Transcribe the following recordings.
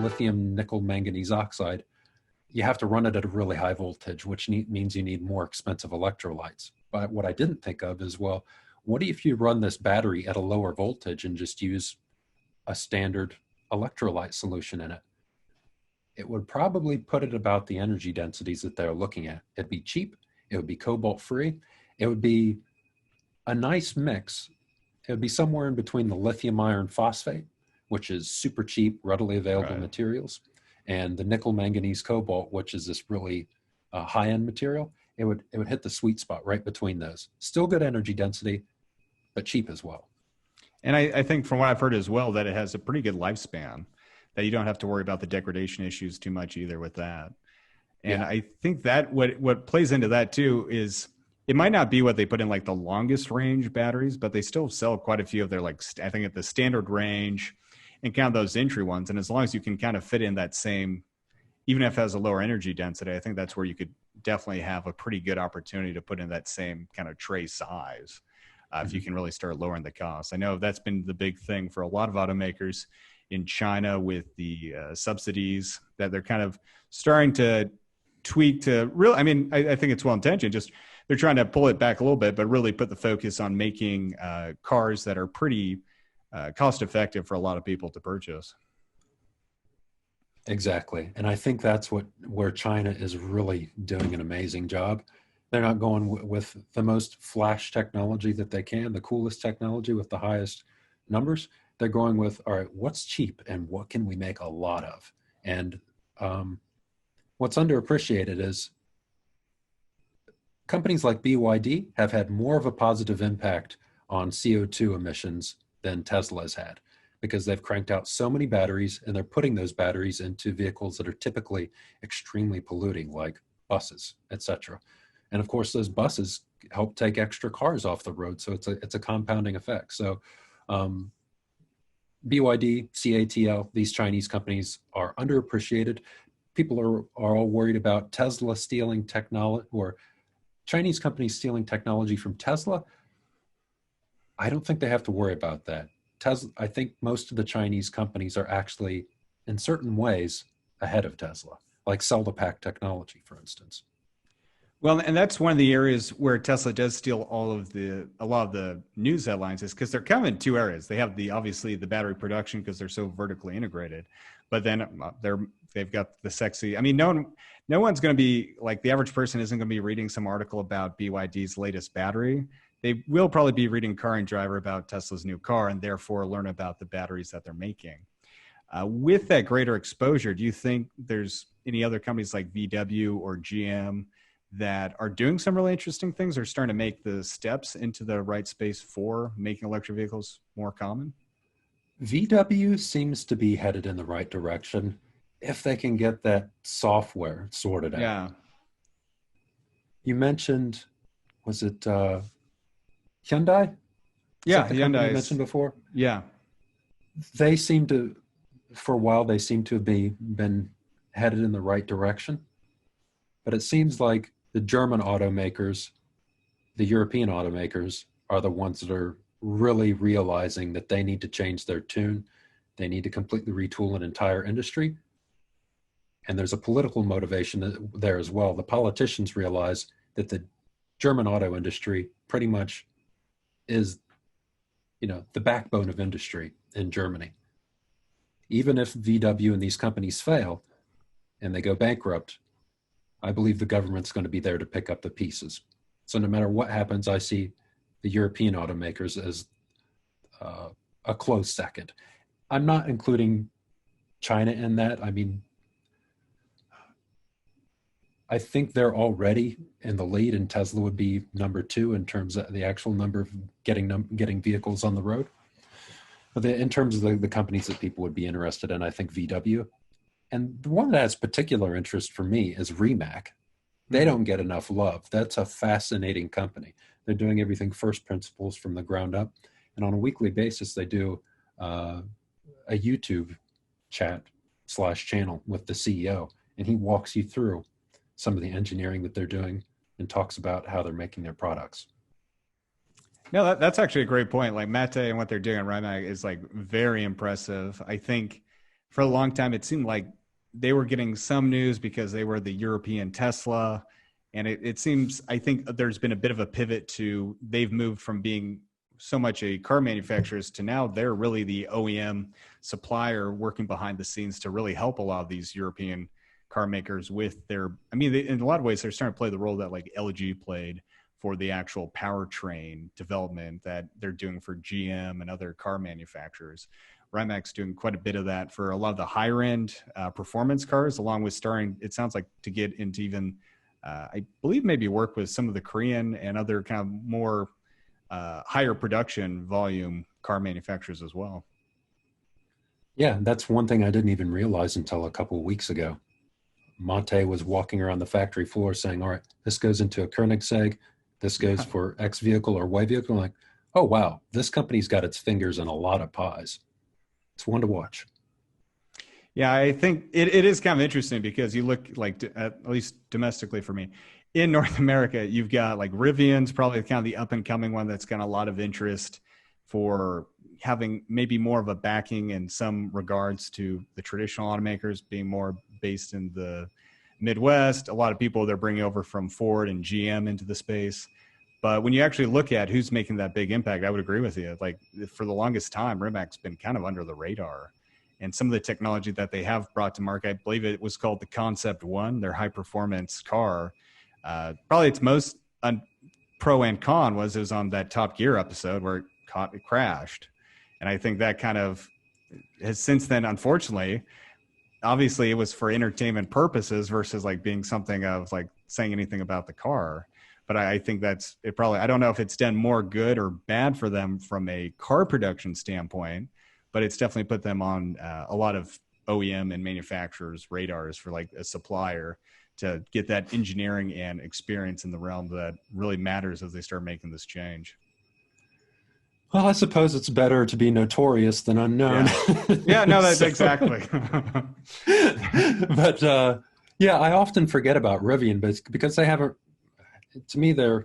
lithium nickel manganese oxide, you have to run it at a really high voltage, which means you need more expensive electrolytes. But what I didn't think of is, well, what if you run this battery at a lower voltage and just use a standard electrolyte solution in it? It would probably put it about the energy densities that they're looking at. It'd be cheap. It would be cobalt free. It would be a nice mix. It would be somewhere in between the lithium iron phosphate, which is super cheap, readily available materials, and the nickel manganese cobalt, which is this really high-end material. It would hit the sweet spot right between those. Still good energy density, but cheap as well. And I think from what I've heard as well, that it has a pretty good lifespan, that you don't have to worry about the degradation issues too much either with that. And I think that what plays into that too is it might not be what they put in like the longest range batteries, but they still sell quite a few of their, like, I think at the standard range and kind of those entry ones. And as long as you can kind of fit in that same, even if it has a lower energy density, I think that's where you could definitely have a pretty good opportunity to put in that same kind of tray size. If you can really start lowering the cost. I know that's been the big thing for a lot of automakers in China with the subsidies that they're kind of starting to tweak to really, I mean, I think it's well-intentioned, just they're trying to pull it back a little bit, but really put the focus on making cars that are pretty cost-effective for a lot of people to purchase. Exactly. And I think that's where China is really doing an amazing job. They're not going with the most flash technology that they can, the coolest technology with the highest numbers. They're going with, all right, what's cheap and what can we make a lot of? And what's underappreciated is companies like BYD have had more of a positive impact on CO2 emissions than Tesla has had, because they've cranked out so many batteries and they're putting those batteries into vehicles that are typically extremely polluting, like buses, etc. And of course, those buses help take extra cars off the road. So it's a compounding effect. So BYD, CATL, these Chinese companies are underappreciated. People are all worried about Tesla stealing technology, or Chinese companies stealing technology from Tesla. I don't think they have to worry about that. I think most of the Chinese companies are actually, in certain ways, ahead of Tesla, like cell-to-pack technology, for instance. Well, and that's one of the areas where Tesla does steal a lot of the news headlines, is because they're kind of in two areas. They have obviously the battery production because they're so vertically integrated, but then they've got the sexy. I mean, no one's going to be like, the average person isn't going to be reading some article about BYD's latest battery. They will probably be reading Car and Driver about Tesla's new car, and therefore learn about the batteries that they're making. With that greater exposure, do you think there's any other companies like VW or GM that are doing some really interesting things, or starting to make the steps into the right space for making electric vehicles more common? VW seems to be headed in the right direction if they can get that software sorted out. Yeah. You mentioned, was it Hyundai? Yeah, Hyundai you mentioned before. Yeah, they seem to, for a while, they seem to have been headed in the right direction. But it seems like the German automakers, the European automakers, are the ones that are really realizing that they need to change their tune. They need to completely retool an entire industry. And there's a political motivation there as well. The politicians realize that the German auto industry pretty much is, the backbone of industry in Germany. Even if VW and these companies fail and they go bankrupt, I believe the government's going to be there to pick up the pieces. So no matter what happens, I see the European automakers as a close second. I'm not including China in that. I mean, I think they're already in the lead, and Tesla would be number 2 in terms of the actual number of getting vehicles on the road. But in terms of the companies that people would be interested in, I think VW. And the one that has particular interest for me is Rimac. They don't get enough love. That's a fascinating company. They're doing everything first principles from the ground up. And on a weekly basis, they do a YouTube chat/channel with the CEO. And he walks you through some of the engineering that they're doing and talks about how they're making their products. No, that's actually a great point. Like Mate and what they're doing at Rimac is like very impressive. I think for a long time, it seemed like they were getting some news because they were the European Tesla. And it seems, I think there's been a bit of a pivot to, they've moved from being so much a car manufacturers to now they're really the OEM supplier working behind the scenes to really help a lot of these European car makers with their, I mean, in a lot of ways, they're starting to play the role that like LG played for the actual powertrain development that they're doing for GM and other car manufacturers. Rimac's doing quite a bit of that for a lot of the higher end performance cars, along with starting, it sounds like, to get into even, I believe maybe work with some of the Korean and other kind of more higher production volume car manufacturers as well. Yeah, that's one thing I didn't even realize until a couple of weeks ago. Monte was walking around the factory floor saying, all right, this goes into a Koenigsegg, this goes for X vehicle or Y vehicle. I'm like, oh, wow, this company's got its fingers in a lot of pies. It's one to watch. Yeah, I think it is kind of interesting because you look like, at least domestically for me, in North America, you've got like Rivian's probably kind of the up and coming one that's got a lot of interest for having maybe more of a backing in some regards to the traditional automakers being more based in the Midwest. A lot of people they're bringing over from Ford and GM into the space. But when you actually look at who's making that big impact, I would agree with you. Like for the longest time, Rimac's been kind of under the radar. And some of the technology that they have brought to market, I believe it was called the Concept One, their high performance car. Probably its most pro and con was it was on that Top Gear episode where it crashed. And I think that kind of has since then, unfortunately, obviously it was for entertainment purposes versus like being something of like saying anything about the car. But I think that's it probably, I don't know if it's done more good or bad for them from a car production standpoint, but it's definitely put them on a lot of OEM and manufacturers' radars for like a supplier to get that engineering and experience in the realm that really matters as they start making this change. Well, I suppose it's better to be notorious than unknown. Yeah, no, that's exactly. But yeah, I often forget about Rivian, but it's because they haven't. To me, they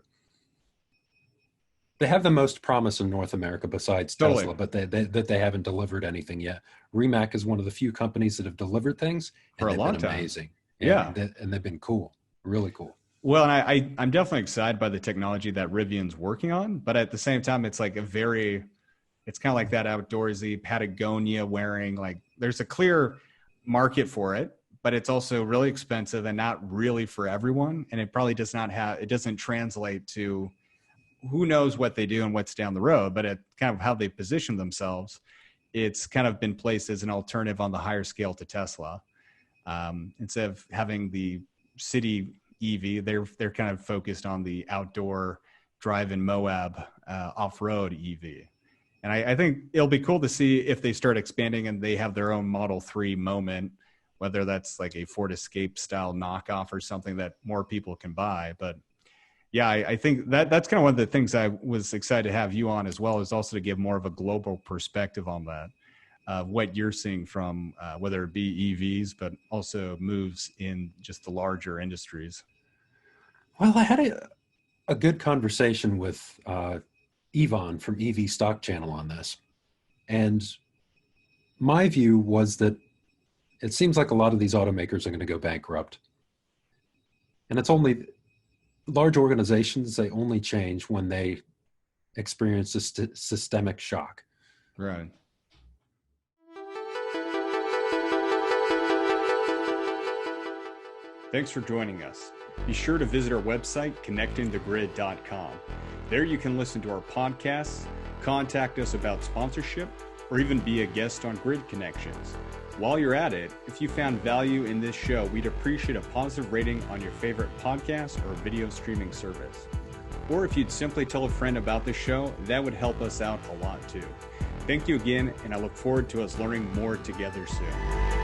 have the most promise in North America besides Tesla, but they haven't delivered anything yet. Rimac is one of the few companies that have delivered things for a long time. Amazing, yeah, and they've been cool, really cool. Well, and I'm definitely excited by the technology that Rivian's working on, but at the same time, it's like it's kind of like that outdoorsy Patagonia wearing, like there's a clear market for it, but it's also really expensive and not really for everyone. And it probably it doesn't translate to who knows what they do and what's down the road, but it kind of how they position themselves. It's kind of been placed as an alternative on the higher scale to Tesla. Instead of having the city EV, they're kind of focused on the outdoor drive in Moab off-road EV. And I think it'll be cool to see if they start expanding and they have their own Model 3 moment, whether that's like a Ford Escape style knockoff or something that more people can buy. But yeah, I think that's kind of one of the things I was excited to have you on as well, is also to give more of a global perspective on that. What you're seeing from whether it be EVs, but also moves in just the larger industries. Well, I had a good conversation with Yvonne from EV Stock Channel on this. And my view was that it seems like a lot of these automakers are going to go bankrupt. And it's only large organizations, they only change when they experience a systemic shock. Right. Thanks for joining us. Be sure to visit our website, connectingthegrid.com. There you can listen to our podcasts, contact us about sponsorship, or even be a guest on Grid Connections. While you're at it, if you found value in this show, we'd appreciate a positive rating on your favorite podcast or video streaming service. Or if you'd simply tell a friend about the show, that would help us out a lot too. Thank you again, and I look forward to us learning more together soon.